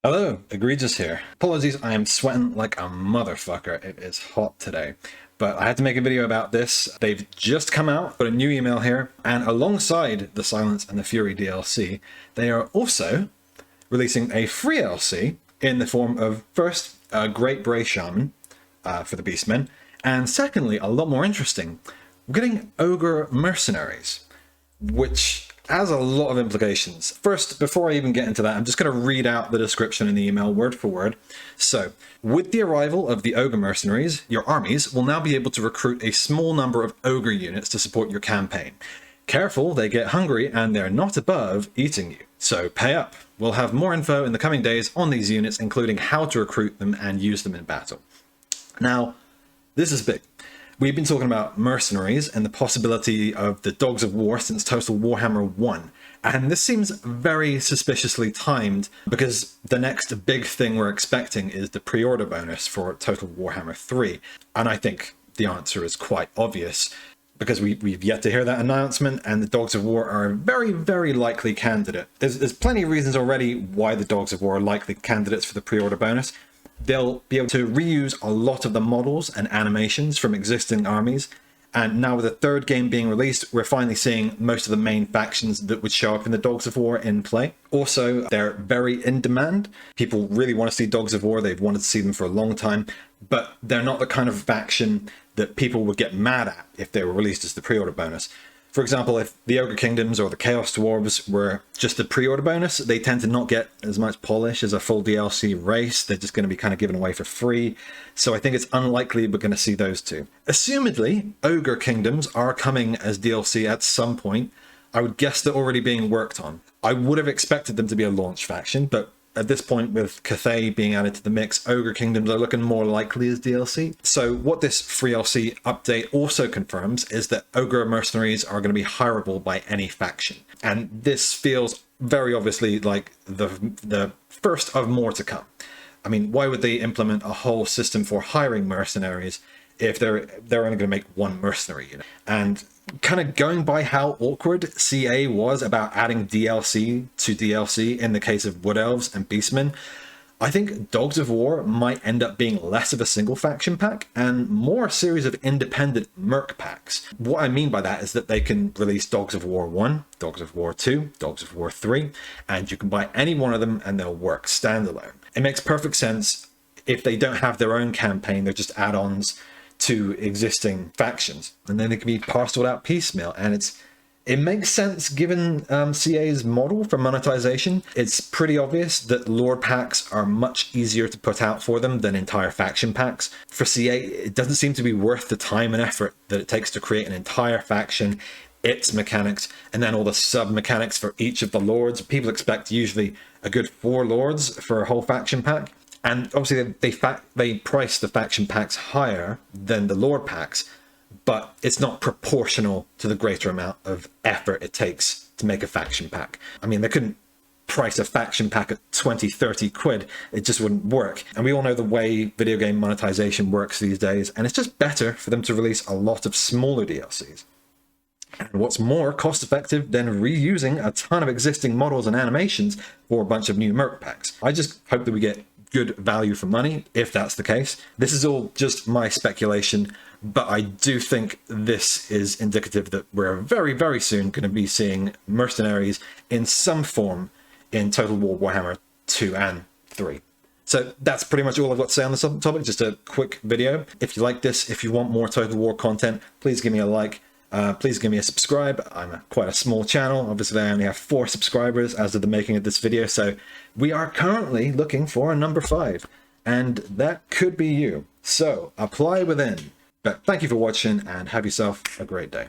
Hello, Egregious here. Apologies, I am sweating like a motherfucker. It is hot today. But I had to make a video about this. They've just come out, got a new email here, and alongside the Silence and the Fury DLC, they are also releasing a free DLC in the form of, first, a Great Bray Shaman for the Beastmen, and secondly, a lot more interesting, we're getting OGRE Mercenaries, which has a lot of implications. First, before I even get into that, I'm just going to read out the description in the email word for word. So, with the arrival of the Ogre Mercenaries, your armies will now be able to recruit a small number of Ogre units to support your campaign. Careful, they get hungry and they're not above eating you. So pay up. We'll have more info in the coming days on these units, including how to recruit them and use them in battle. Now, this is big. We've been talking about mercenaries and the possibility of the Dogs of War since Total Warhammer 1. And this seems very suspiciously timed because the next big thing we're expecting is the pre-order bonus for Total Warhammer 3. And I think the answer is quite obvious because we've yet to hear that announcement, and the Dogs of War are a very, very likely candidate. There's plenty of reasons already why the Dogs of War are likely candidates for the pre-order bonus. They'll be able to reuse a lot of the models and animations from existing armies. And now with the third game being released, we're finally seeing most of the main factions that would show up in the Dogs of War in play. Also, they're very in demand. People really want to see Dogs of War. They've wanted to see them for a long time, but they're not the kind of faction that people would get mad at if they were released as the pre-order bonus. For example, if the Ogre Kingdoms or the Chaos Dwarves were just a pre-order bonus, they tend to not get as much polish as a full DLC race. They're just going to be kind of given away for free. So I think it's unlikely we're going to see those two. Assumedly, Ogre Kingdoms are coming as DLC at some point. I would guess they're already being worked on. I would have expected them to be a launch faction, but at this point, with Cathay being added to the mix, Ogre Kingdoms are looking more likely as DLC. So what this free DLC update also confirms is that Ogre Mercenaries are going to be hireable by any faction. And this feels very obviously like the first of more to come. I mean, why would they implement a whole system for hiring mercenaries if they're only going to make one mercenary unit? And kind of going by how awkward CA was about adding DLC to DLC in the case of Wood Elves and Beastmen, I think Dogs of War might end up being less of a single faction pack and more a series of independent merc packs. What I mean by that is that they can release Dogs of War 1, Dogs of War 2, Dogs of War 3, and you can buy any one of them and they'll work standalone. It makes perfect sense if they don't have their own campaign, they're just add-ons to existing factions, and then they can be parceled out piecemeal. And it makes sense given CA's model for monetization. It's pretty obvious that lore packs are much easier to put out for them than entire faction packs. For CA, it doesn't seem to be worth the time and effort that it takes to create an entire faction, its mechanics, and then all the sub mechanics for each of the lords. People expect usually a good 4 lords for a whole faction pack. And obviously they price the faction packs higher than the lore packs, but it's not proportional to the greater amount of effort it takes to make a faction pack. I mean, they couldn't price a faction pack at 20, 30 quid. It just wouldn't work. And we all know the way video game monetization works these days, and it's just better for them to release a lot of smaller DLCs. And what's more cost effective than reusing a ton of existing models and animations for a bunch of new merc packs? I just hope that we get good value for money, if that's the case. This is all just my speculation, but I do think this is indicative that we're very, very soon going to be seeing mercenaries in some form in Total War Warhammer 2 and 3. So that's pretty much all I've got to say on this topic. Just a quick video. If you like this, if you want more Total War content, please give me a like. Please give me a subscribe. I'm quite a small channel. Obviously, I only have 4 subscribers as of the making of this video. So we are currently looking for a number 5. And that could be you. So apply within. But thank you for watching and have yourself a great day.